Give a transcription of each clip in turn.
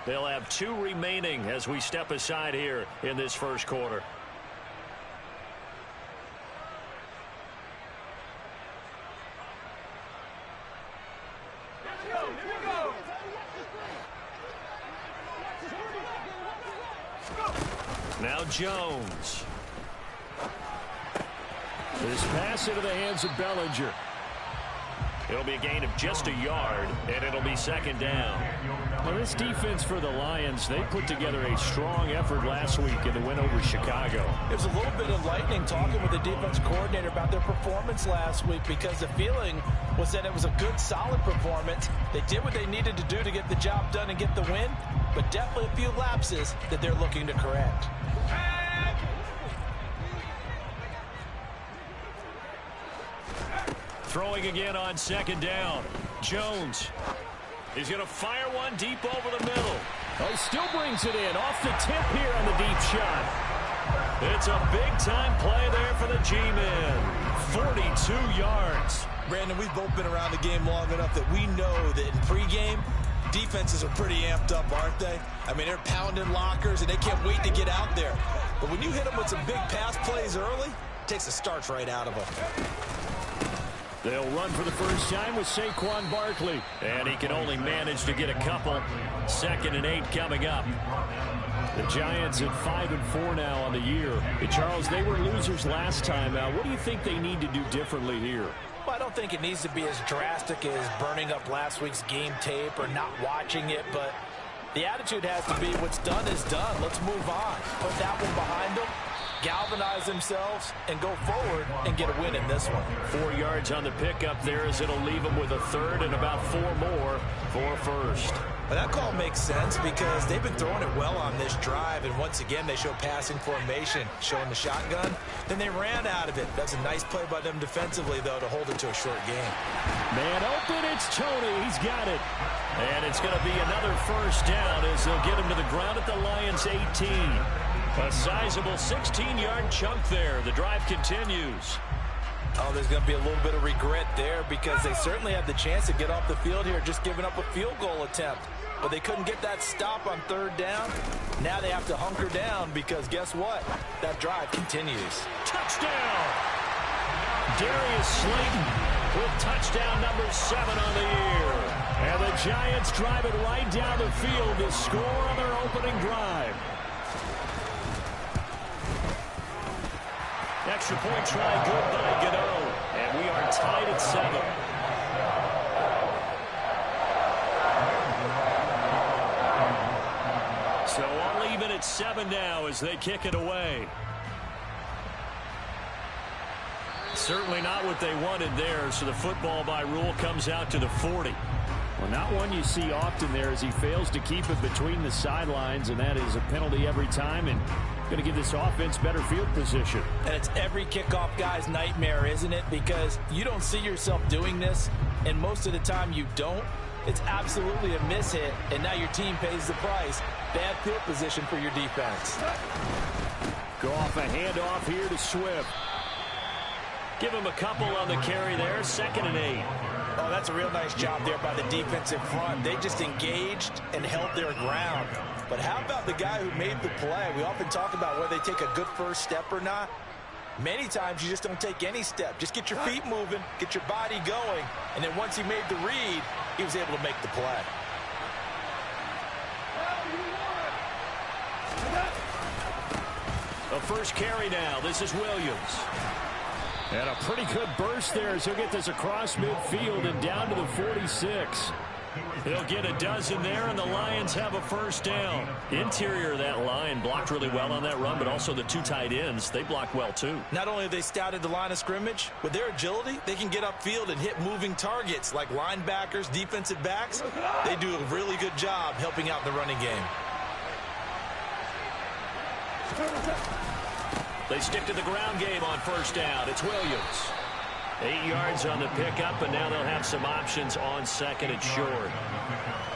They'll have 2 remaining as we step aside here in this first quarter. Now Jones. This pass into the hands of Bellinger. It'll be a gain of just a yard, and it'll be second down. Now this defense for the Lions, they put together a strong effort last week in the win over Chicago. It was a little bit enlightening talking with the defense coordinator about their performance last week, because the feeling was that it was a good, solid performance. They did what they needed to do to get the job done and get the win, but definitely a few lapses that they're looking to correct. Throwing again on second down. Jones. He's going to fire one deep over the middle. Oh, he still brings it in. Off the tip here on the deep shot. It's a big-time play there for the G-men. 42 yards. Brandon, we've both been around the game long enough that we know that in pregame, defenses are pretty amped up, aren't they? I mean, they're pounding lockers, and they can't wait to get out there. But when you hit them with some big pass plays early, it takes the starch right out of them. They'll run for the first time with Saquon Barkley. And he can only manage to get a couple. 2nd and 8 coming up. The Giants at 5-4 now on the year. Hey, Charles, they were losers last time out. What do you think they need to do differently here? Well, I don't think it needs to be as drastic as burning up last week's game tape or not watching it, but the attitude has to be what's done is done. Let's move on. Put that one behind them, galvanize themselves, and go forward and get a win in this one. 4 yards on the pickup there, as it'll leave them with a third and about 4 more for first. But that call makes sense because they've been throwing it well on this drive, and once again they show passing formation, showing the shotgun. Then they ran out of it. That's a nice play by them defensively, though, to hold it to a short game. Man open, it's Tony. He's got it. And it's going to be another first down as they'll get him to the ground at the Lions' 18. A sizable 16-yard chunk there. The drive continues. Oh, there's going to be a little bit of regret there because they certainly had the chance to get off the field here, just giving up a field goal attempt. But they couldn't get that stop on 3rd down. Now they have to hunker down because guess what? That drive continues. Touchdown! Darius Slayton with touchdown number 7 on the year. And the Giants drive it right down the field to score on their opening drive. Extra point try good by Gano. And we are tied at 7. So all even at 7 now as they kick it away. Certainly not what they wanted there, so the football by rule comes out to the 40. Well, not one you see often there as he fails to keep it between the sidelines, and that is a penalty every time, and going to give this offense better field position. And it's every kickoff guy's nightmare, isn't it? Because you don't see yourself doing this, and most of the time you don't. It's absolutely a mishit, and now your team pays the price. Bad field position for your defense. Go off a handoff here to Swift. Give him a couple on the carry there. 2nd and 8. Oh, that's a real nice job there by the defensive front. They just engaged and held their ground. But how about the guy who made the play? We often talk about whether they take a good first step or not. Many times you just don't take any step. Just get your feet moving, get your body going, and then once he made the read, he was able to make the play. A first carry now. This is Williams. And a pretty good burst there as he'll get this across midfield and down to the 46. He'll get a dozen there, and the Lions have a first down. Interior of that line blocked really well on that run, but also the 2 tight ends, they blocked well too. Not only have they scouted the line of scrimmage, with their agility, they can get upfield and hit moving targets like linebackers, defensive backs. They do a really good job helping out the running game. They stick to the ground game on first down. It's Williams. 8 yards on the pickup, and now they'll have some options on 2nd and short.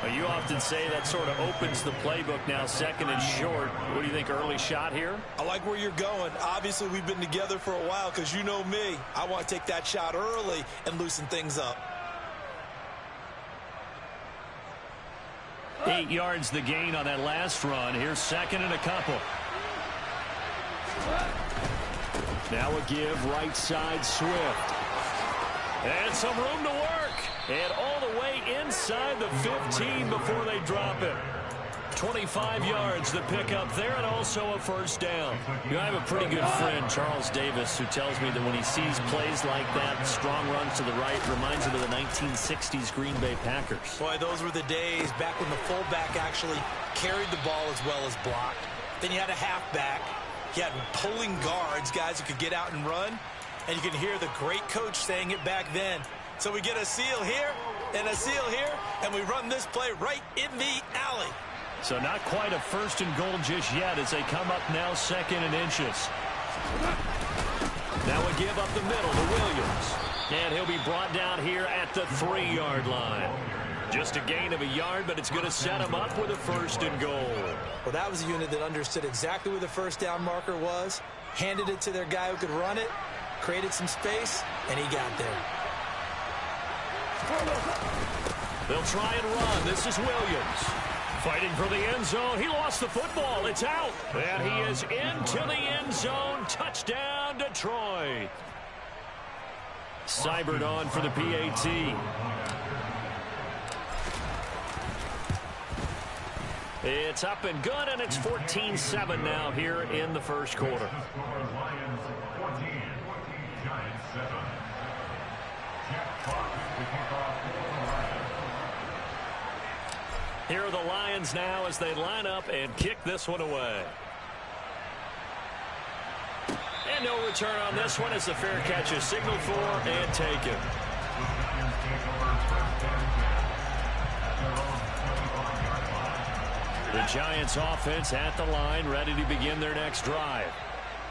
Well, you often say that sort of opens the playbook now, 2nd and short. What do you think, early shot here? I like where you're going. Obviously, we've been together for a while because you know me. I want to take that shot early and loosen things up. 8 yards the gain on that last run. Here's second and a couple. Now a give right side Swift. And some room to work. And all the way inside the 15 before they drop it. 25 yards the pickup there, and also a first down. You know, I have a pretty good friend, Charles Davis, who tells me that when he sees plays like that, strong runs to the right, reminds him of the 1960s Green Bay Packers. Boy, those were the days back when the fullback actually carried the ball as well as blocked. Then you had a halfback. You had pulling guards, guys who could get out and run. And you can hear the great coach saying it back then. So we get a seal here and a seal here, and we run this play right in the alley. So not quite a first and goal just yet as they come up now second and inches. Now a give up the middle to Williams. And he'll be brought down here at the 3-yard line. Just a gain of a yard, but it's going to set him up with a first and goal. Well, that was a unit that understood exactly where the first down marker was, handed it to their guy who could run it, created some space, and he got there. They'll try and run. This is Williams. Fighting for the end zone. He lost the football. It's out. And he is into the end zone. Touchdown, Detroit. Seibert on for the PAT. It's up and good, and it's 14-7 now here in the first quarter. Here are the Lions now as they line up and kick this one away. And no return on this one as the fair catch is signaled for and taken. The Giants offense at the line, ready to begin their next drive.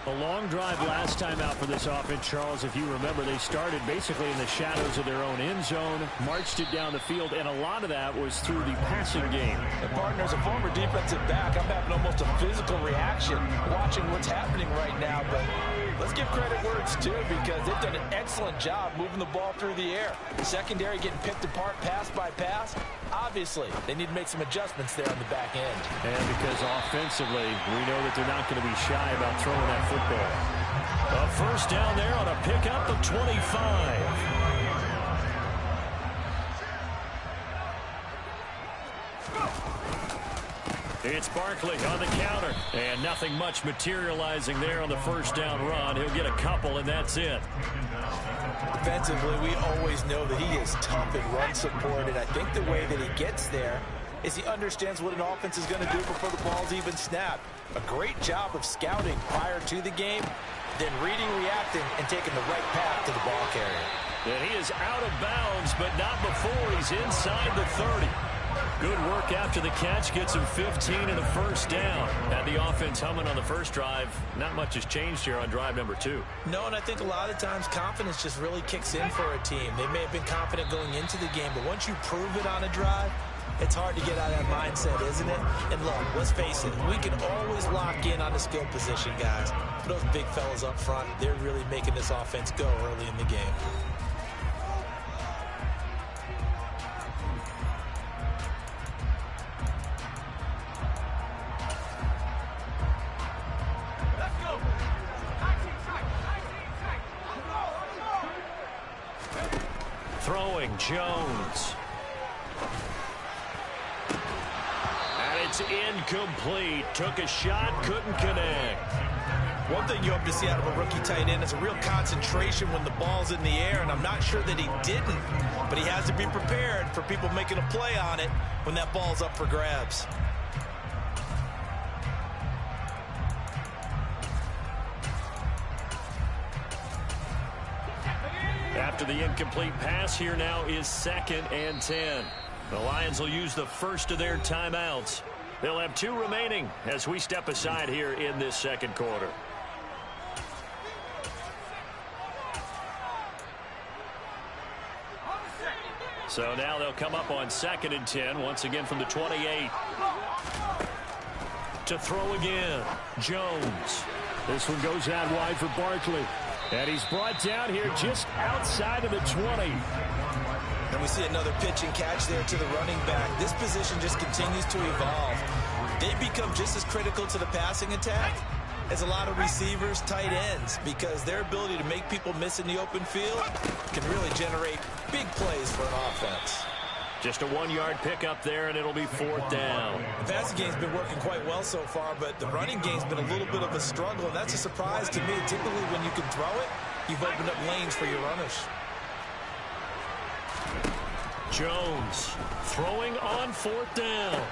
A long drive last time out for this offense, Charles. If you remember, they started basically in the shadows of their own end zone, marched it down the field, and a lot of that was through the passing game. And partner, as a former defensive back, I'm having almost a physical reaction watching what's happening right now. But let's give credit where it's due, because they've done an excellent job moving the ball through the air. The secondary getting picked apart pass by pass. Obviously, they need to make some adjustments there on the back end. And because offensively, we know that they're not going to be shy about throwing that football. A first down there on a pickup of 25. It's Barkley on the counter. And nothing much materializing there on the first down run. He'll get a couple, and that's it. Defensively, we always know that he is tough in run support, and I think the way that he gets there is he understands what an offense is going to do before the ball's even snapped. A great job of scouting prior to the game, then reading, reacting, and taking the right path to the ball carrier. And he is out of bounds, but not before he's inside the 30. Good work after the catch, gets him 15 and a first down. Had the offense humming on the first drive. Not much has changed here on drive number 2. No, and I think a lot of times confidence just really kicks in for a team. They may have been confident going into the game, but once you prove it on a drive, it's hard to get out of that mindset, isn't it? And look, let's face it, we can always lock in on the skill position, guys. But those big fellas up front, they're really making this offense go early in the game. Throwing Jones. And it's incomplete. Took a shot, couldn't connect. One thing you hope to see out of a rookie tight end is a real concentration when the ball's in the air, and I'm not sure that he didn't, but he has to be prepared for people making a play on it when that ball's up for grabs. After the incomplete pass, here now is 2nd and 10. The Lions will use the first of their timeouts. They'll have 2 remaining as we step aside here in this second quarter. So now they'll come up on 2nd and 10, once again from the 28. To throw again, Jones. This one goes out wide for Barkley. And he's brought down here just outside of the 20. And we see another pitch and catch there to the running back. This position just continues to evolve. They become just as critical to the passing attack as a lot of receivers, tight ends, because their ability to make people miss in the open field can really generate big plays for an offense. Just a 1-yard pickup there, and it'll be 4th down. The passing game's been working quite well so far, but the running game's been a little bit of a struggle, and that's a surprise to me. Typically, when you can throw it, you've opened up lanes for your runners. Jones throwing on 4th down.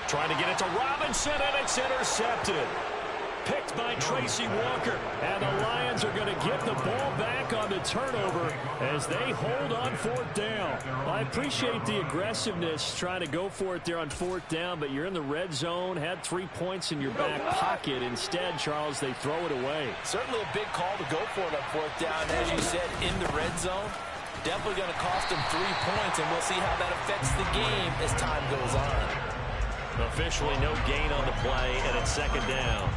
Trying to get it to Robinson, and it's intercepted. Picked by Tracy Walker. And the Lions are going to get the ball back on the turnover as they hold on 4th down. I appreciate the aggressiveness trying to go for it there on 4th down, but you're in the red zone, had 3 points in your back pocket. Instead, Charles, they throw it away. Certainly a big call to go for it on 4th down. As you said, in the red zone, definitely going to cost them 3 points, and we'll see how that affects the game as time goes on. Officially no gain on the play, and it's 2nd down.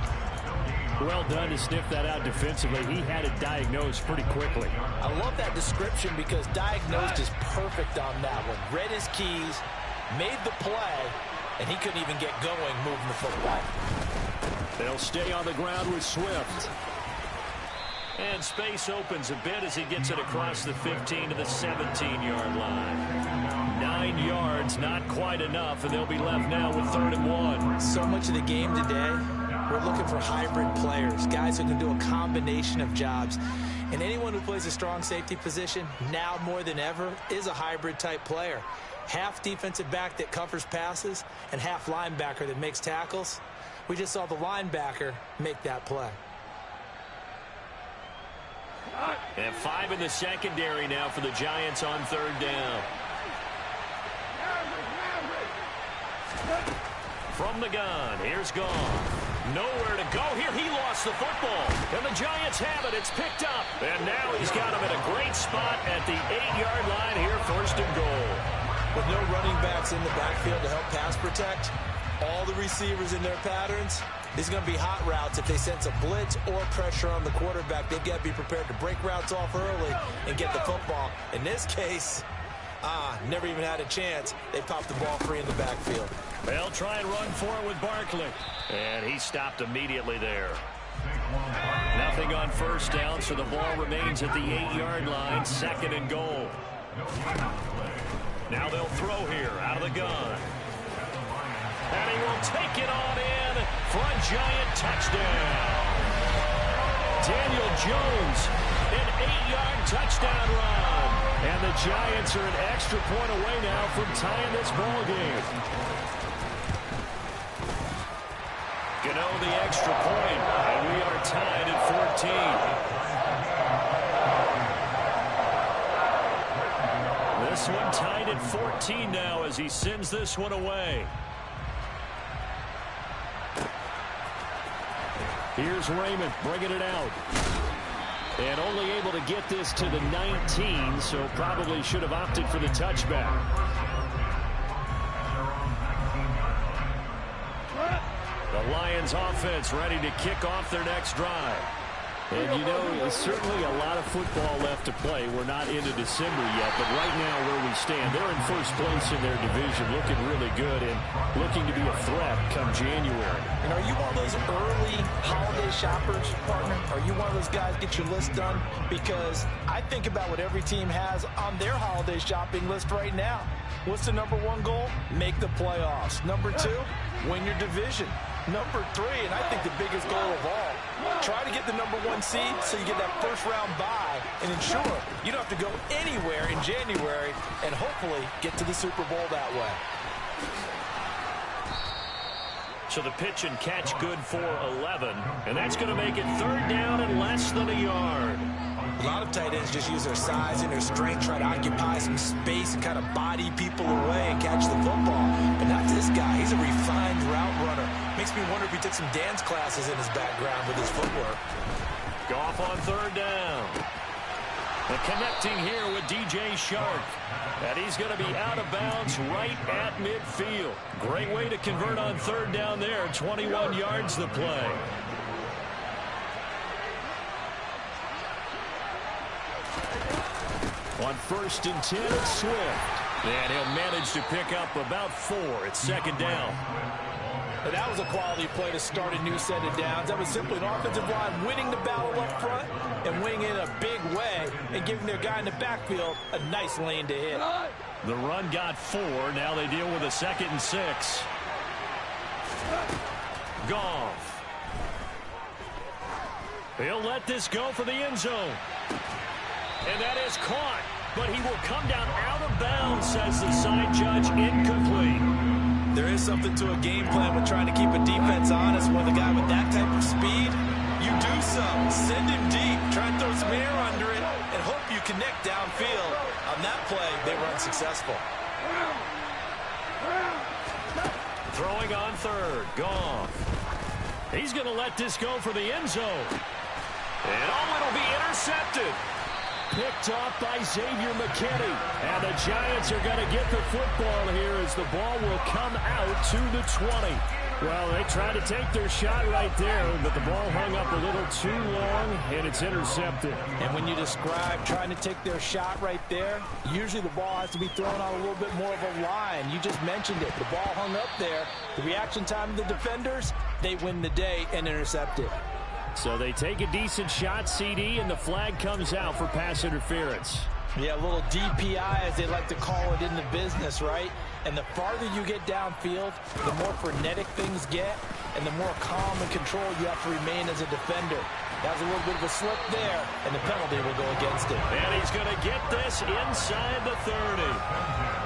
Well done to sniff that out defensively. He had it diagnosed pretty quickly. I love that description because diagnosed is perfect on that one. Read his keys, made the play, and he couldn't even get going moving the football. They'll stay on the ground with Swift. And space opens a bit as he gets it across the 15 to the 17-yard line. 9 yards, not quite enough, and they'll be left now with 3rd and 1. So much of the game today, we're looking for hybrid players, guys who can do a combination of jobs. And anyone who plays a strong safety position, now more than ever, is a hybrid-type player. Half defensive back that covers passes and half linebacker that makes tackles. We just saw the linebacker make that play. And 5 in the secondary now for the Giants on 3rd down. From the gun, here's Gone. Nowhere to go here. He lost the football. And the Giants have it. It's picked up. And now he's got him in a great spot at the 8-yard line here, 1st and goal. With no running backs in the backfield to help pass protect, all the receivers in their patterns, these are going to be hot routes. If they sense a blitz or pressure on the quarterback, they've got to be prepared to break routes off early and get the football. In this case, never even had a chance. They popped the ball free in the backfield. They'll try and run for it with Barkley. And he stopped immediately there. Nothing on 1st down, so the ball remains at the 8-yard line, 2nd and goal. Now they'll throw here out of the gun. And he will take it on in for a Giant touchdown. Daniel Jones, an 8-yard touchdown run. And the Giants are an extra point away now from tying this ball game. Gano the extra point, and we are tied at 14. This one tied at 14 now as he sends this one away. Here's Raymond bringing it out. And only able to get this to the 19, so probably should have opted for the touchback. The Lions offense ready to kick off their next drive. And, you know, there's certainly a lot of football left to play. We're not into December yet, but right now where we stand, they're in 1st place in their division, looking really good and looking to be a threat come January. And are you one of those early holiday shoppers, partner? Are you one of those guys get your list done? Because I think about what every team has on their holiday shopping list right now. What's the #1 goal? Make the playoffs. #2, win your division. #3, and I think the biggest goal of all, try to get the #1 seed so you get that 1st-round bye and ensure you don't have to go anywhere in January and hopefully get to the Super Bowl that way. So the pitch and catch good for 11, and that's going to make it 3rd down and less than a yard. A lot of tight ends just use their size and their strength, try to occupy some space and kind of body people away and catch the football. But not this guy. He's a refined route runner. Makes me wonder if he took some dance classes in his background with his footwork. Goff on 3rd down. And connecting here with DJ Shark. And he's going to be out of bounds right at midfield. Great way to convert on 3rd down there. 21 yards the play. On 1st and 10, it's Swift. And he'll manage to pick up about 4. It's second down. And that was a quality play to start a new set of downs. That was simply an offensive line winning the battle up front and winning it in a big way and giving their guy in the backfield a nice lane to hit. The run got 4. Now they deal with a 2nd and 6. Goff. He'll let this go for the end zone. And that is caught. But he will come down out of bounds, says the side judge, incomplete. There is something to a game plan with trying to keep a defense honest. When the guy with that type of speed, you do so. Send him deep, try and throw some air under it, and hope you connect downfield. On that play, they were unsuccessful. Throwing on 3rd. Goff. He's going to let this go for the end zone. And it'll be intercepted. Picked off by Xavier McKinney. And the Giants are going to get the football here as the ball will come out to the 20. Well, they tried to take their shot right there, but the ball hung up a little too long, and it's intercepted. And when you describe trying to take their shot right there, usually the ball has to be thrown on a little bit more of a line. You just mentioned it. The ball hung up there. The reaction time of the defenders, they win the day and intercept it. So they take a decent shot, CD, and the flag comes out for pass interference. Yeah, a little DPI, as they like to call it in the business, right? And the farther you get downfield, the more frenetic things get, and the more calm and control you have to remain as a defender. That was a little bit of a slip there, and the penalty will go against him. And he's going to get this inside the 30.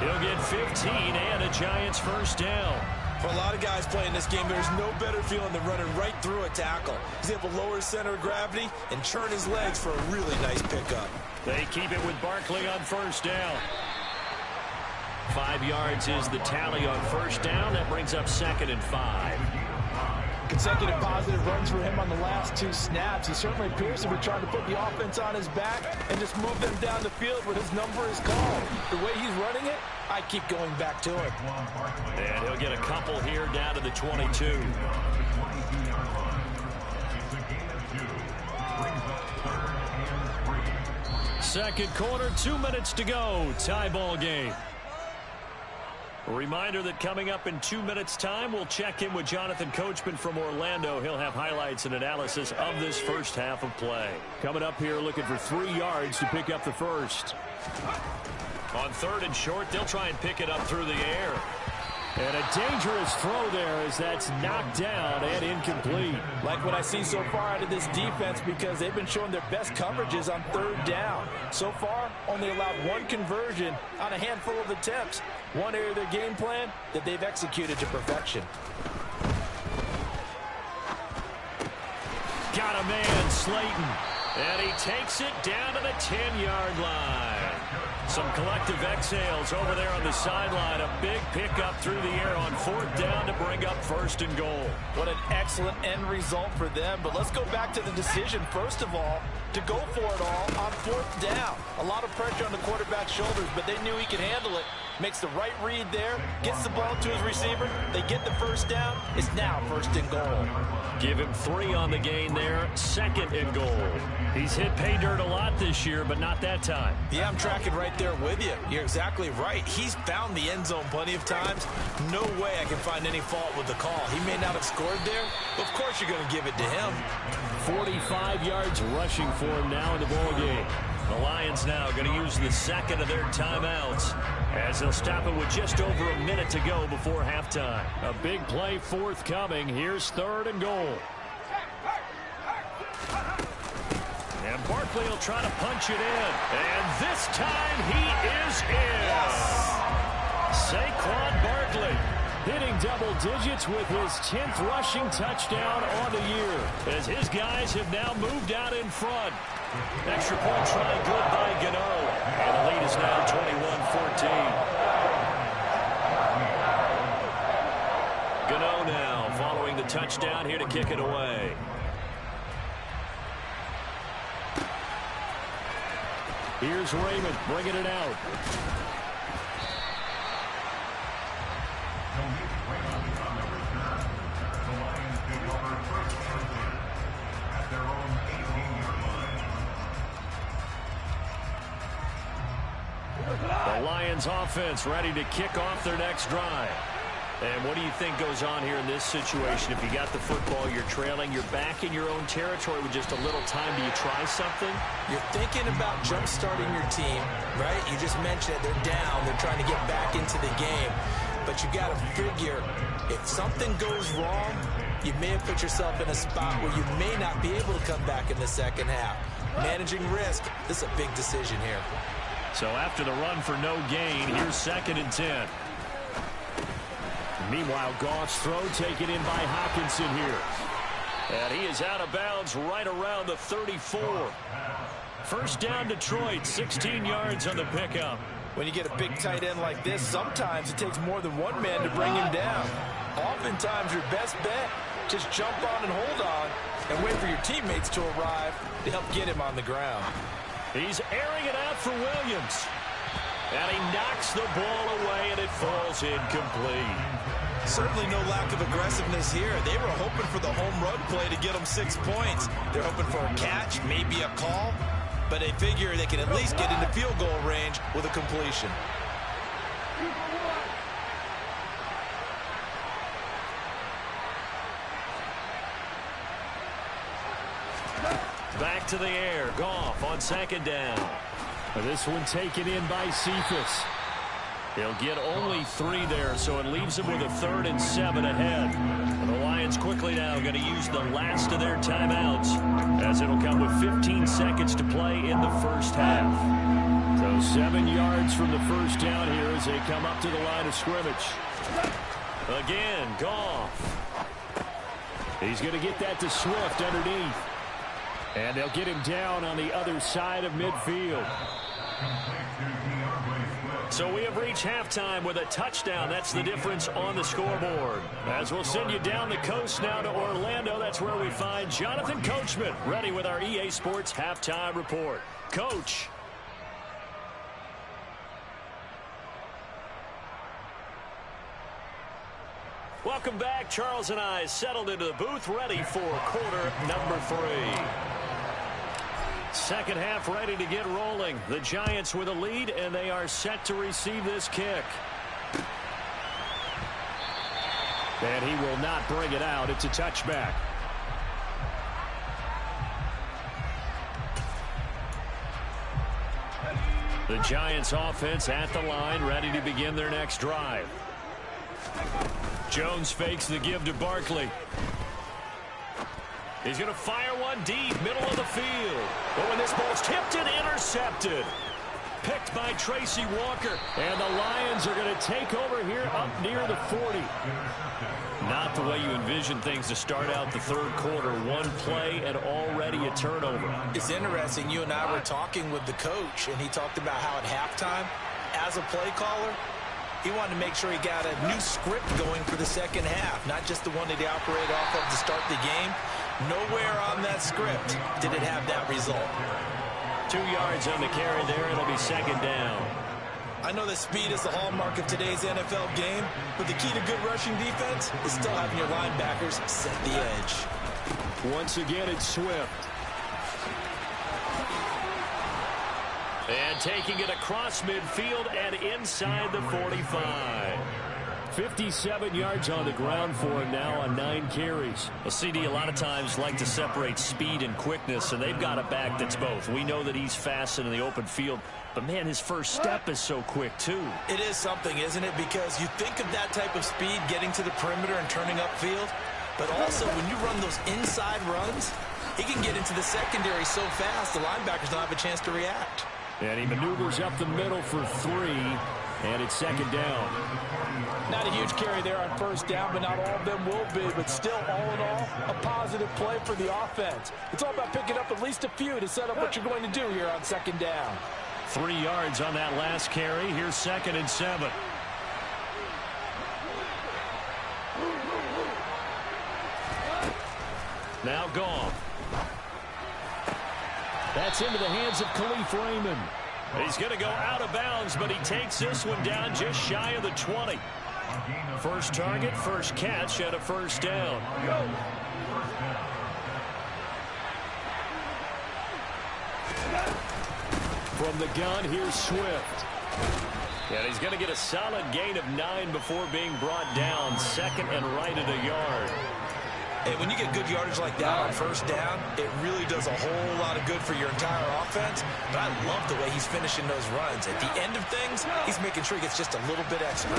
He'll get 15 and a Giants first down. For a lot of guys playing this game, there's no better feeling than running right through a tackle. He's able to lower his center of gravity and churn his legs for a really nice pickup. They keep it with Barkley on first down. 5 yards is the tally on first down. That brings up 2nd and 5. Consecutive positive runs for him on the last 2 snaps. He certainly appears to be trying to put the offense on his back and just move them down the field when his number is called. The way he's running it, I keep going back to him. And he'll get a couple here down to the 22. Second quarter, 2 minutes to go. Tie ball game. A reminder that coming up in 2 minutes' time, we'll check in with Jonathan Coachman from Orlando. He'll have highlights and analysis of this first half of play. Coming up here, looking for 3 yards to pick up the first. On 3rd and short, they'll try and pick it up through the air. And a dangerous throw there as that's knocked down and incomplete. Like what I see so far out of this defense, because they've been showing their best coverages on 3rd down. So far, only allowed 1 conversion on a handful of attempts. One area of their game plan that they've executed to perfection. Got a man, Slayton. And he takes it down to the 10-yard line. Some collective exhales over there on the sideline. A big pickup through the air on 4th down to bring up 1st and goal. What an excellent end result for them. But let's go back to the decision, first of all, to go for it all on 4th down. A lot of pressure on the quarterback's shoulders, but they knew he could handle it. Makes the right read there, gets the ball to his receiver. They get the first down. It's now 1st and goal. Give him 3 on the gain there. 2nd and goal. He's hit pay dirt a lot this year, but not that time. Yeah, I'm tracking right there with you. You're exactly right. He's found the end zone plenty of times. No way I can find any fault with the call. He may not have scored there, but of course you're going to give it to him. 45 yards rushing for him now in the ball game. The Lions now going to use the 2nd of their timeouts as they'll stop it with just over a minute to go before halftime. A big play forthcoming. Here's 3rd and goal. And Barkley will try to punch it in. And this time he is in. Yes. Saquon Barkley hitting double digits with his 10th rushing touchdown on the year, as his guys have now moved out in front. Extra point try good by Gano. And the lead is now 21-14. Gano now following the touchdown here to kick it away. Here's Raymond bringing it out. Lions offense ready to kick off their next drive. And what do you think goes on here in this situation? If you got the football, you're trailing, you're back in your own territory with just a little time. Do you try something? You're thinking about jump-starting your team, right? You just mentioned it. They're down. They're trying to get back into the game. But you got to figure, if something goes wrong, you may have put yourself in a spot where you may not be able to come back in the second half. Managing risk, this is a big decision here. So after the run for no gain, here's 2nd and 10. Meanwhile, Goff's throw taken in by Hockenson here. And he is out of bounds right around the 34. First down, Detroit, 16 yards on the pickup. When you get a big tight end like this, sometimes it takes more than one man to bring him down. Oftentimes, your best bet, just jump on and hold on and wait for your teammates to arrive to help get him on the ground. He's airing it out for Williams. And he knocks the ball away, and it falls incomplete. Certainly no lack of aggressiveness here. They were hoping for the home run play to get them 6 points. They're hoping for a catch, maybe a call, but they figure they can at least get into field goal range with a completion. Back to the air. Goff on 2nd down. This one taken in by Cephas. He'll get only 3 there, so it leaves him with a 3rd and 7 ahead. And the Lions quickly now going to use the last of their timeouts, as it'll come with 15 seconds to play in the first half. So 7 yards from the first down here as they come up to the line of scrimmage. Again, Goff. He's going to get that to Swift underneath. And they'll get him down on the other side of midfield. So we have reached halftime with a touchdown. That's the difference on the scoreboard. As we'll send you down the coast now to Orlando, that's where we find Jonathan Coachman, ready with our EA Sports Halftime Report. Coach. Welcome back. Charles and I settled into the booth, ready for quarter number 3. Second half ready to get rolling. The Giants with a lead, and they are set to receive this kick. And he will not bring it out. It's a touchback. The Giants offense at the line, ready to begin their next drive. Jones fakes the give to Barkley. He's going to fire one deep, middle of the field. But when this ball's tipped and intercepted. Picked by Tracy Walker. And the Lions are going to take over here up near the 40. Not the way you envision things to start out the third quarter. One play and already a turnover. It's interesting. You and I were talking with the coach, and he talked about how at halftime, as a play caller, he wanted to make sure he got a new script going for the second half, not just the one that he operated off of to start the game. Nowhere on that script did it have that result. 2 yards on the carry there. It'll be second down. I know that speed is the hallmark of today's NFL game, but the key to good rushing defense is still having your linebackers set the edge. Once again, it's Swift. And taking it across midfield and inside the 45. 57 yards on the ground for him now on 9 carries. Well, CD, a lot of times like to separate speed and quickness, and they've got a back that's both. We know that he's fast in the open field, but, man, his first step is so quick, too. It is something, isn't it? Because you think of that type of speed getting to the perimeter and turning upfield, but also when you run those inside runs, he can get into the secondary so fast the linebackers don't have a chance to react. And he maneuvers up the middle for 3, and it's second down. Not a huge carry there on first down, but not all of them will be. But still, all in all, a positive play for the offense. It's all about picking up at least a few to set up what you're going to do here on second down. 3 yards on that last carry. Here's 2nd and 7. Now Goff. That's into the hands of Khalif Raymond. He's going to go out of bounds, but he takes this one down just shy of the 20. First target, first catch, and a first down. From the gun, here's Swift. And he's going to get a solid gain of 9 before being brought down. Second and right at a yard. And when you get good yardage like that on first down, it really does a whole lot of good for your entire offense. But I love the way he's finishing those runs. At the end of things, he's making sure he gets just a little bit extra.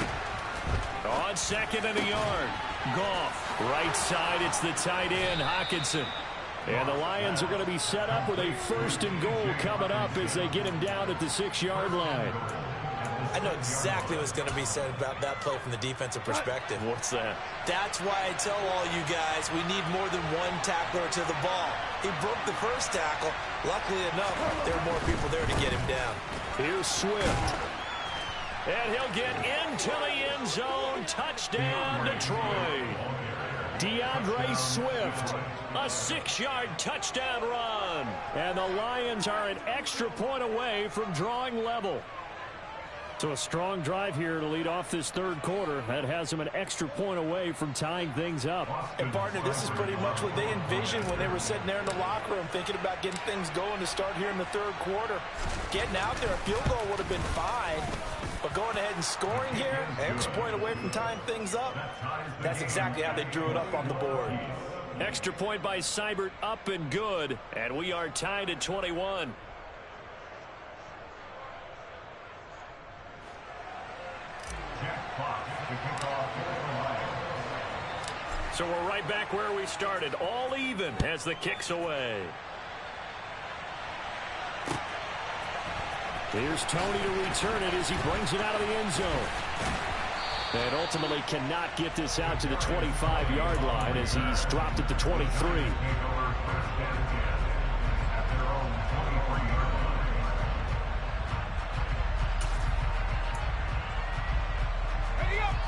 On second and a yard. Goff. Right side, it's the tight end, Hockenson. And the Lions are going to be set up with a first and goal coming up as they get him down at the 6-yard line. I know exactly what's going to be said about that play from the defensive perspective. What's that? That's why I tell all you guys we need more than one tackler to the ball. He broke the first tackle. Luckily enough, there were more people there to get him down. Here's Swift. And he'll get into the end zone. Touchdown, Detroit. DeAndre Swift, a 6-yard touchdown run. And the Lions are an extra point away from drawing level. So a strong drive here to lead off this third quarter. That has them an extra point away from tying things up. And, partner, this is pretty much what they envisioned when they were sitting there in the locker room thinking about getting things going to start here in the third quarter. Getting out there, a field goal would have been fine. But going ahead and scoring here, an extra point away from tying things up, that's exactly how they drew it up on the board. Extra point by Seibert, up and good. And we are tied at 21. So we're right back where we started, all even as the kick's away. Here's Tony to return it as he brings it out of the end zone. And ultimately cannot get this out to the 25-yard line as he's dropped it to 23.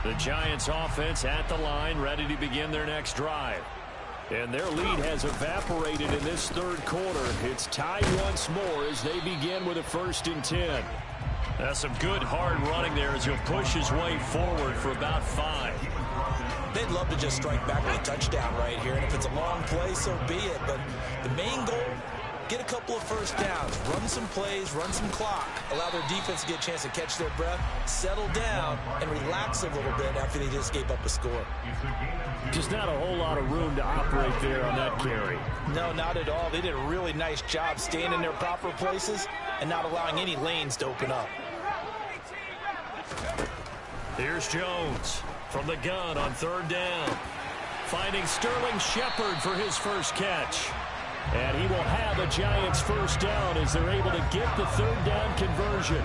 The Giants offense at the line, ready to begin their next drive. And their lead has evaporated in this third quarter. It's tied once more as they begin with a 1st and 10. That's some good hard running there as he'll push his way forward for about 5. They'd love to just strike back with a touchdown right here. And if it's a long play, so be it. But the main goal, get a couple of first downs, run some plays, run some clock, allow their defense to get a chance to catch their breath, settle down, and relax a little bit after they just gave up a score. Just not a whole lot of room to operate there on that carry. No, not at all. They did a really nice job staying in their proper places and not allowing any lanes to open up. Here's Jones from the gun on 3rd down. Finding Sterling Shepard for his first catch. And he will have a Giants first down as they're able to get the 3rd down conversion.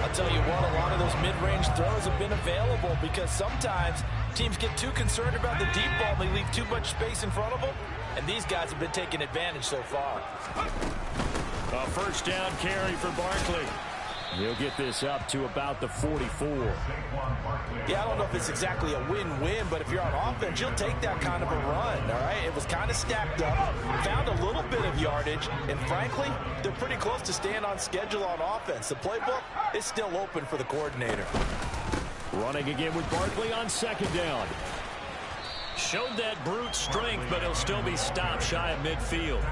I'll tell you what, a lot of those mid-range throws have been available because sometimes teams get too concerned about the deep ball and they leave too much space in front of them. And these guys have been taking advantage so far. A first down carry for Barkley. He'll get this up to about the 44. Yeah, I don't know if it's exactly a win-win, but if you're on offense, you'll take that kind of a run, all right? It was kind of stacked up, found a little bit of yardage, and frankly, they're pretty close to staying on schedule on offense. The playbook is still open for the coordinator. Running again with Barkley on 2nd down. Showed that brute strength, but he'll still be stopped shy of midfield.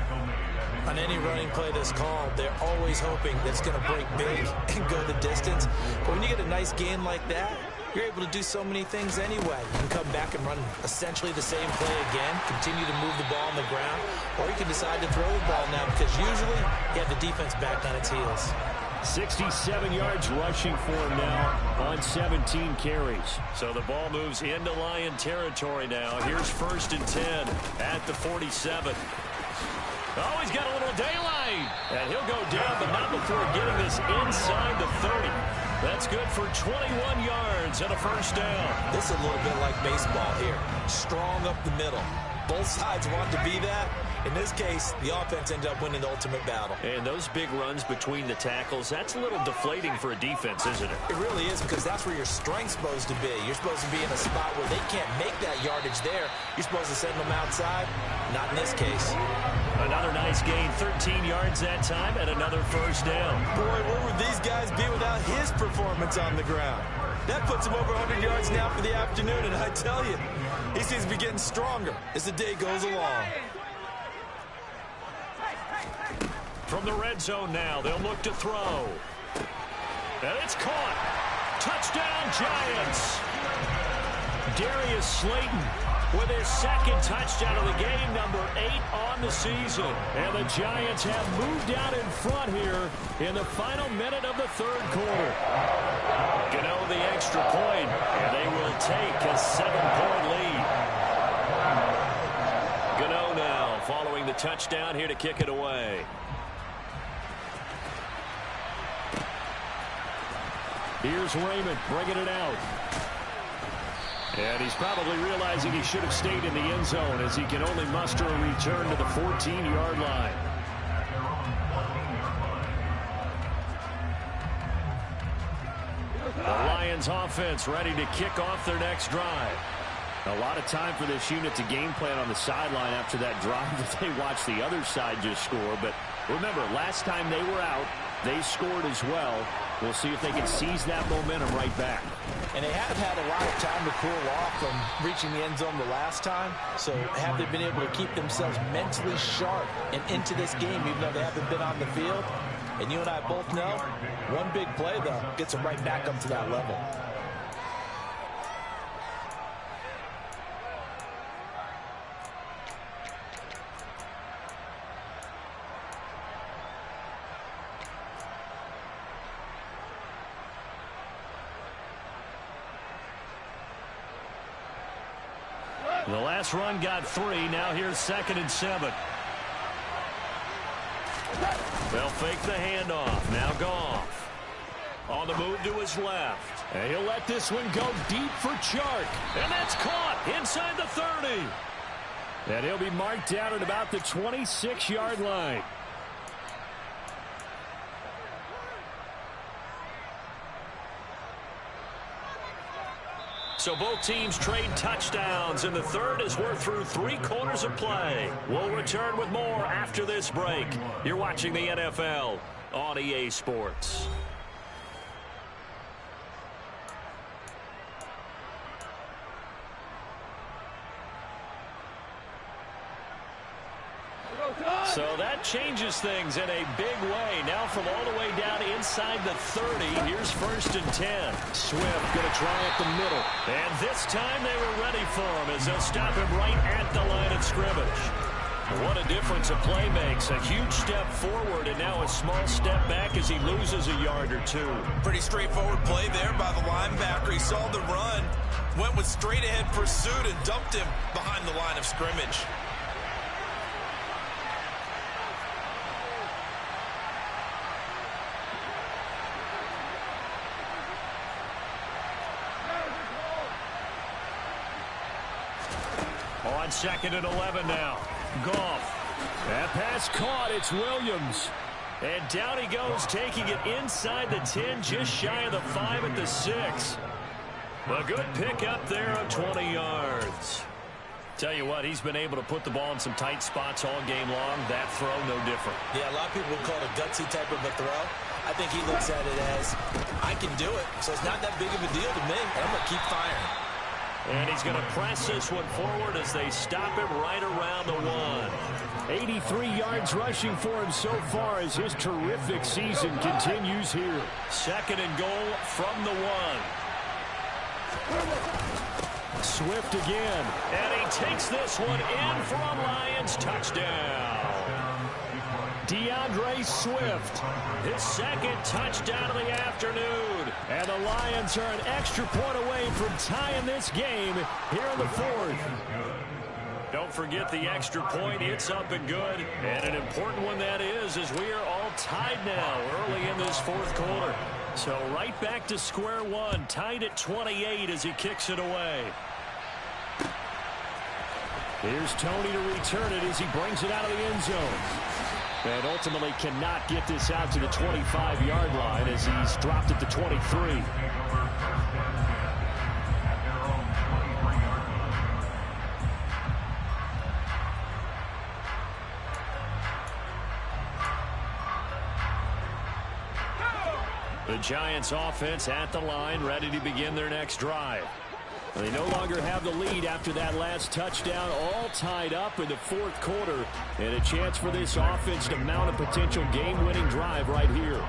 On any running play that's called, they're always hoping that it's going to break big and go the distance. But when you get a nice gain like that, you're able to do so many things anyway. You can come back and run essentially the same play again, continue to move the ball on the ground, or you can decide to throw the ball now because usually you have the defense back on its heels. 67 yards rushing for him now on 17 carries. So the ball moves into Lion territory now. Here's 1st and 10 at the 47. Oh, he's got a little daylight. And he'll go down, but not before getting this inside the 30. That's good for 21 yards and a first down. This is a little bit like baseball here. Strong up the middle. Both sides want to be that. In this case, the offense ended up winning the ultimate battle. And those big runs between the tackles, that's a little deflating for a defense, isn't it? It really is, because that's where your strength's supposed to be. You're supposed to be in a spot where they can't make that yardage there. You're supposed to send them outside. Not in this case. Another nice gain, 13 yards that time, and another first down. Boy, where would these guys be without his performance on the ground? That puts him over 100 yards now for the afternoon, and I tell you, he seems to be getting stronger as the day goes along. From the red zone now, they'll look to throw. And it's caught. Touchdown, Giants. Darius Slayton with his second touchdown of the game, number 8 on the season. And the Giants have moved out in front here in the final minute of the third quarter. Gano the extra point, and they will take a 7-point lead. Gano now following the touchdown here to kick it away. Here's Raymond bringing it out. And he's probably realizing he should have stayed in the end zone as he can only muster a return to the 14-yard line. The Lions offense ready to kick off their next drive. A lot of time for this unit to game plan on the sideline after that drive that they watched the other side just score. But remember, last time they were out, they scored as well. We'll see if they can seize that momentum right back. And they have had a lot of time to cool off from reaching the end zone the last time. So have they been able to keep themselves mentally sharp and into this game, even though they haven't been on the field? And you and I both know, one big play, though, gets them right back up to that level. The last run got 3. Now here's 2nd and 7. They'll fake the handoff. Now Goff. On the move to his left. And he'll let this one go deep for Chark. And that's caught inside the 30. And he'll be marked down at about the 26-yard line. So both teams trade touchdowns in the third as we're through 3 quarters of play. We'll return with more after this break. You're watching the NFL on EA Sports. So that changes things in a big way. Now from all the way down inside the 30, here's 1st and 10. Swift going to try at the middle. And this time they were ready for him as they'll stop him right at the line of scrimmage. What a difference a play makes. A huge step forward and now a small step back as he loses a yard or 2. Pretty straightforward play there by the linebacker. He saw the run, went with straight ahead pursuit and dumped him behind the line of scrimmage. On 2nd and 11 now. Goff. That pass caught. It's Williams. And down he goes, taking it inside the 10, just shy of the 5 at the 6. A good pick up there of 20 yards. Tell you what, he's been able to put the ball in some tight spots all game long. That throw, no different. Yeah, a lot of people would call it a gutsy type of a throw. I think he looks at it as, I can do it, so it's not that big of a deal to me, and I'm going to keep firing. And he's going to press this one forward as they stop him right around the 1. 83 yards rushing for him so far as his terrific season continues here. 2nd and goal from the 1. Swift again. And he takes this one in for a Lions touchdown. DeAndre Swift, his 2nd touchdown of the afternoon. And the Lions are an extra point away from tying this game here in the 4th. Don't forget the extra point. It's up and good. And an important one that is, as we are all tied now early in this 4th quarter. So right back to square one, tied at 28 as he kicks it away. Here's Tony to return it as he brings it out of the end zone. And ultimately cannot get this out to the 25-yard line as he's dropped it to 23. The Giants offense at the line, ready to begin their next drive. They no longer have the lead after that last touchdown, all tied up in the 4th quarter, and a chance for this offense to mount a potential game-winning drive right here.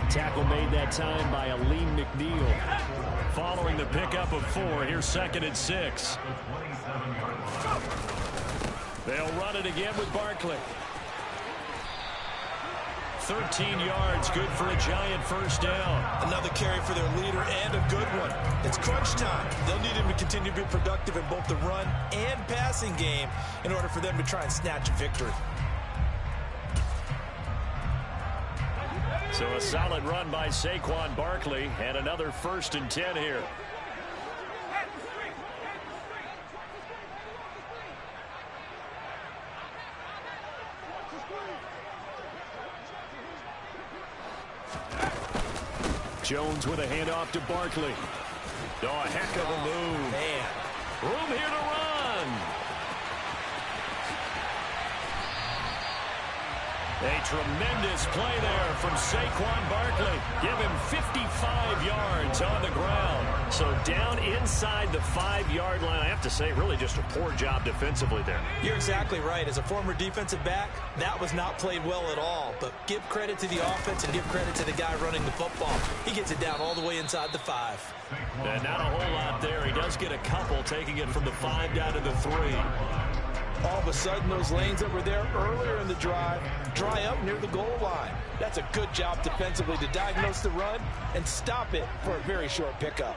Tackle made that time by Aleem McNeil. Following the pickup of 4, here's 2nd and 6. They'll run it again with Barkley. 13 yards, good for a giant first down. Another carry for their leader and a good one. It's crunch time. They'll need him to continue to be productive in both the run and passing game in order for them to try and snatch a victory. So a solid run by Saquon Barkley and another 1st and 10 here. Jones with a handoff to Barkley. Oh, a heck of a move. Man. Room here to run. A tremendous play there from Saquon Barkley. Give him 55 yards on the ground. So down inside the 5-yard line. I have to say, really just a poor job defensively there. You're exactly right. As a former defensive back, that was not played well at all. But give credit to the offense and give credit to the guy running the football. He gets it down all the way inside the 5. And not a whole lot there. He does get a couple, taking it from the 5 down to the 3. All of a sudden, those lanes that were there earlier in the drive dry up near the goal line. That's a good job defensively to diagnose the run and stop it for a very short pickup.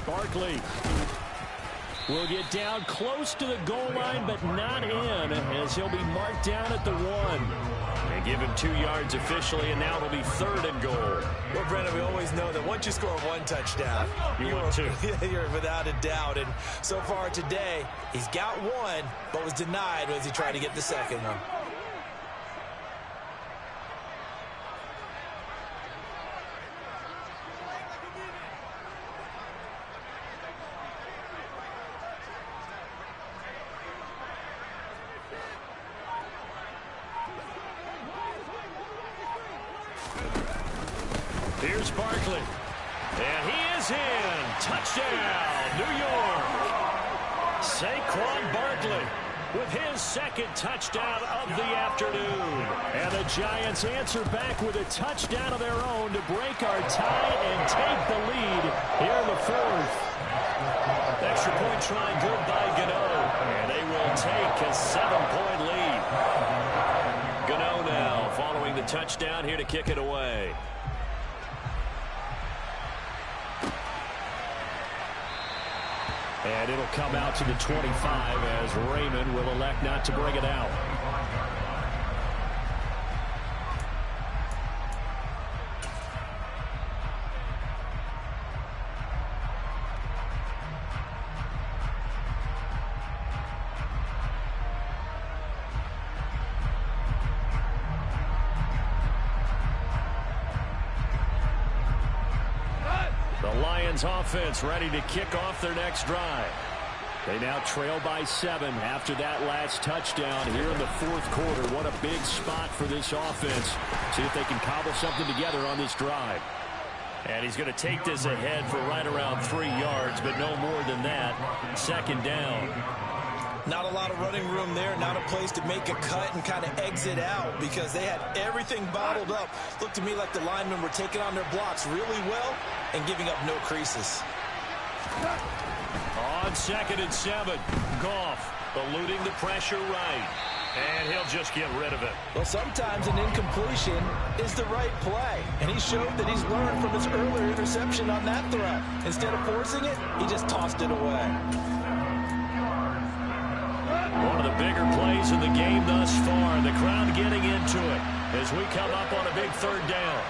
Barkley will get down close to the goal line, but not in, as he'll be marked down at the 1. They give him 2 yards officially, and now it'll be 3rd and goal. Well, Brendan, we always know that once you score 1 touchdown, you're without a doubt. And so far today, he's got 1, but was denied as he tried to get the 2nd one. Here's Barkley. And he is in. Touchdown, New York. Saquon Barkley with his 2nd touchdown of the afternoon. And the Giants answer back with a touchdown of their own to break our tie and take the lead here in the 4th. Extra point try good by Gano. And they will take a 7-point lead. Gano now following the touchdown here to kick it away. And it'll come out to the 25 as Raymond will elect not to bring it out. Offense ready to kick off their next drive. They now trail by 7 after that last touchdown here in the 4th quarter. What a big spot for this offense. See if they can cobble something together on this drive. And he's going to take this ahead for right around 3 yards, but no more than that. 2nd down. Not a lot of running room there, not a place to make a cut and kind of exit out because they had everything bottled up. Looked to me like the linemen were taking on their blocks really well and giving up no creases. On 2nd and 7, Goff eluding the pressure right. And he'll just get rid of it. Well, sometimes an incompletion is the right play. And he showed that he's learned from his earlier interception on that throw. Instead of forcing it, he just tossed it away. One of the bigger plays in the game thus far. The crowd getting into it as we come up on a big 3rd down.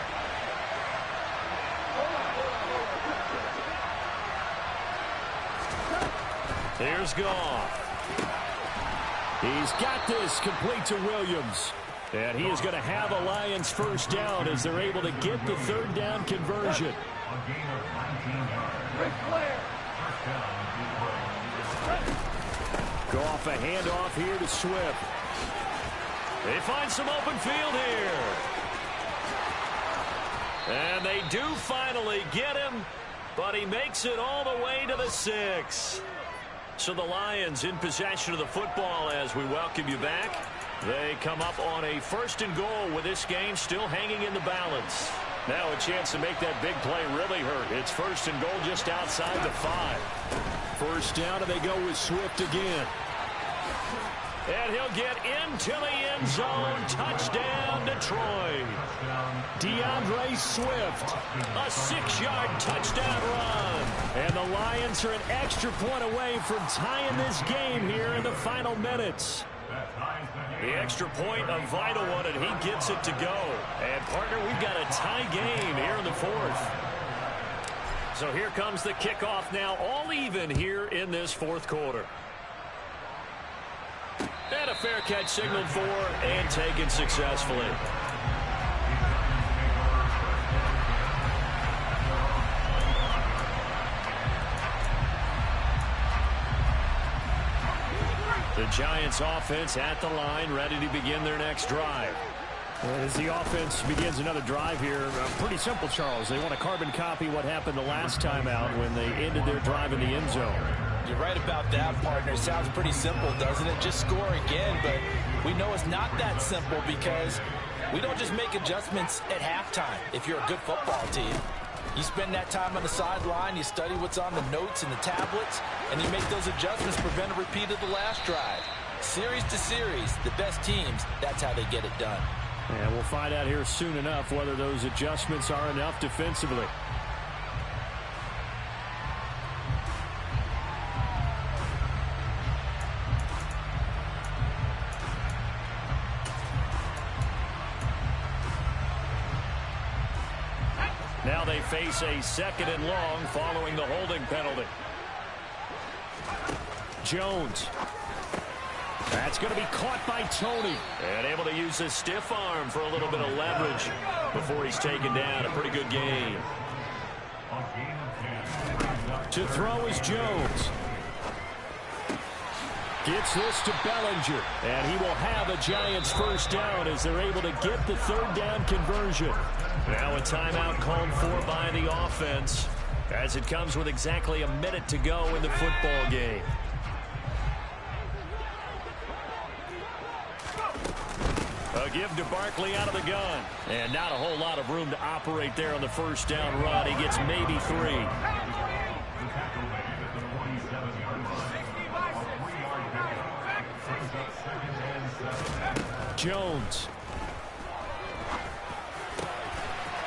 Here's Goff. He's got this complete to Williams. And he is going to have a Lions 1st down as they're able to get the 3rd down conversion. Goff a handoff here to Swift. They find some open field here. And they do finally get him, but he makes it all the way to the 6. So the Lions in possession of the football as we welcome you back. They come up on a 1st and goal with this game still hanging in the balance. Now a chance to make that big play really hurt. It's 1st and goal just outside the 5. 1st down, and they go with Swift again. And he'll get into the end zone. Touchdown, Detroit. DeAndre Swift. A 6-yard touchdown run. And the Lions are an extra point away from tying this game here in the final minutes. The extra point, a vital one, and he gets it to go. And, partner, we've got a tie game here in the 4th. So here comes the kickoff now, all even here in this 4th quarter. And a fair catch signaled for and taken successfully. The Giants offense at the line, ready to begin their next drive. And as the offense begins another drive here, pretty simple, Charles. They want to carbon copy what happened the last time out when they ended their drive in the end zone. You're right about that, partner. Sounds pretty simple, doesn't it? Just score again, but we know it's not that simple because we don't just make adjustments at halftime if you're a good football team. You spend that time on the sideline, you study what's on the notes and the tablets, and you make those adjustments to prevent a repeat of the last drive. Series to series, the best teams, that's how they get it done. And we'll find out here soon enough whether those adjustments are enough defensively. Now they face a 2nd and long following the holding penalty. Jones. That's going to be caught by Tony. And able to use his stiff arm for a little bit of leverage before he's taken down. A pretty good gain. To throw is Jones. Gets this to Bellinger. And he will have a Giants 1st down as they're able to get the 3rd down conversion. Now a timeout called for by the offense as it comes with exactly a minute to go in the football game. A give to Barkley out of the gun. And not a whole lot of room to operate there on the 1st down run. He gets maybe 3. Jones.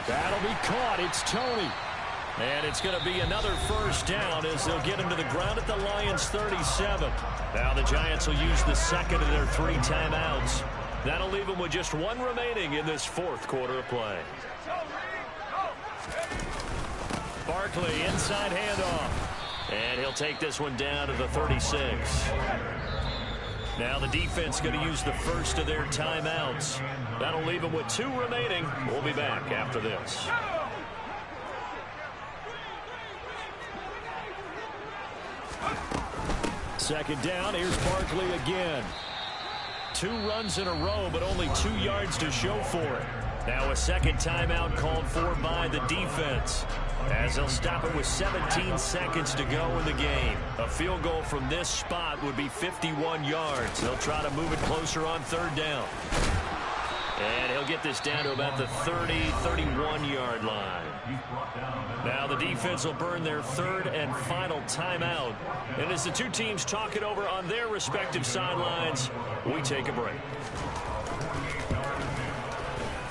That'll be caught. It's Tony. And it's going to be another 1st down as they'll get him to the ground at the Lions' 37. Now the Giants will use the 2nd of their 3 timeouts. That'll leave them with just 1 remaining in this 4th quarter of play. Barkley, inside handoff. And he'll take this one down to the 36. Now the defense going to use the 1st of their timeouts. That'll leave them with 2 remaining. We'll be back after this. Second down. Here's Barkley again. 2 runs in a row, but only 2 yards to show for it. Now a 2nd timeout called for by the defense as they'll stop it with 17 seconds to go in the game. A field goal from this spot would be 51 yards. They'll try to move it closer on 3rd down. And he'll get this down to about the 30, 31-yard line. Now the defense will burn their 3rd and final timeout. And as the 2 teams talk it over on their respective sidelines, we take a break.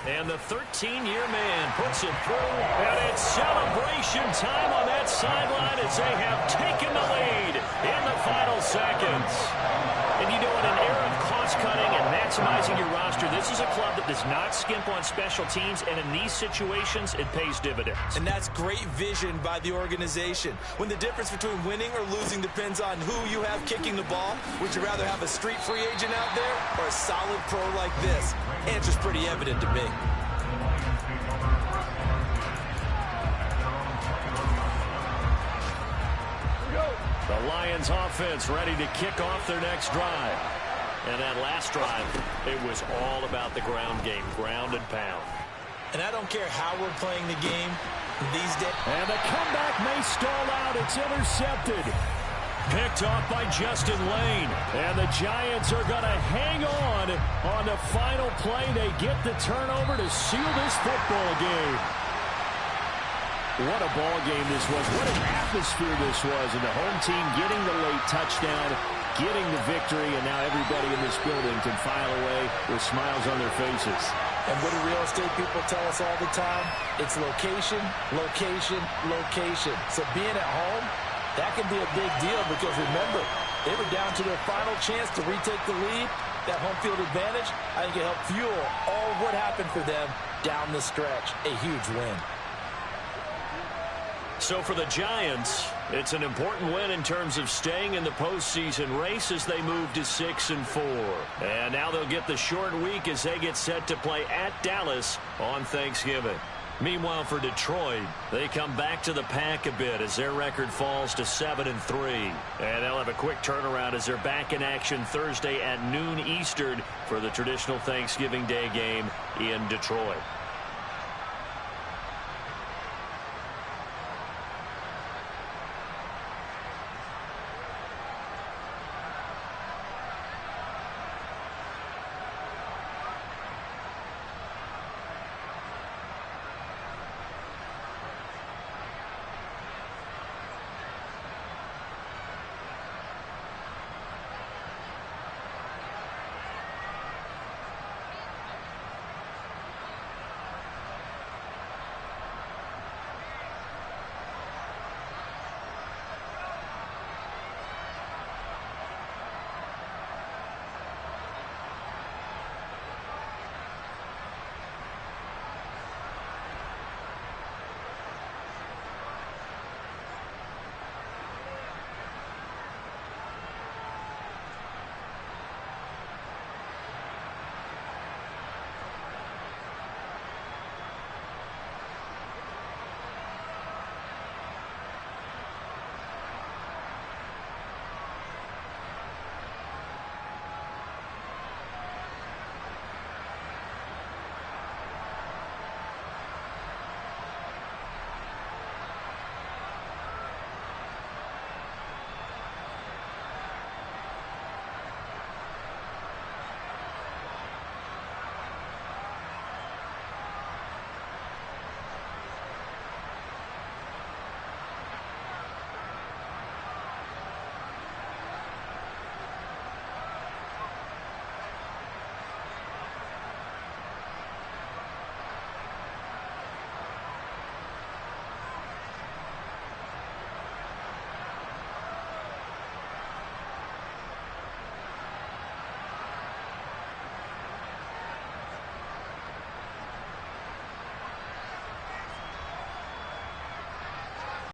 And the 13-year man puts it through. And it's celebration time on that sideline as they have taken the lead in the final seconds. And you know, in an era of cost-cutting and maximizing your roster, this is a club that does not skimp on special teams, and in these situations, it pays dividends. And that's great vision by the organization. When the difference between winning or losing depends on who you have kicking the ball, would you rather have a street free agent out there or a solid pro like this? Answer's pretty evident to me. The Lions offense ready to kick off their next drive. And that last drive, it was all about the ground game, ground and pound. And I don't care how we're playing the game these days. And the comeback may stall out. It's intercepted. Picked off by Justin Lane. And the Giants are going to hang on the final play. They get the turnover to seal this football game. What a ball game this was. What an atmosphere this was. And the home team getting the late touchdown, getting the victory, and now everybody in this building can file away with smiles on their faces. And what do real estate people tell us all the time? It's location, location, location. So being at home, that can be a big deal because remember, they were down to their final chance to retake the lead. That home field advantage, I think it helped fuel all of what happened for them down the stretch. A huge win. So for the Giants, it's an important win in terms of staying in the postseason race as they move to 6-4. And now they'll get the short week as they get set to play at Dallas on Thanksgiving. Meanwhile, for Detroit, they come back to the pack a bit as their record falls to 7-3. And they'll have a quick turnaround as they're back in action Thursday at noon Eastern for the traditional Thanksgiving Day game in Detroit.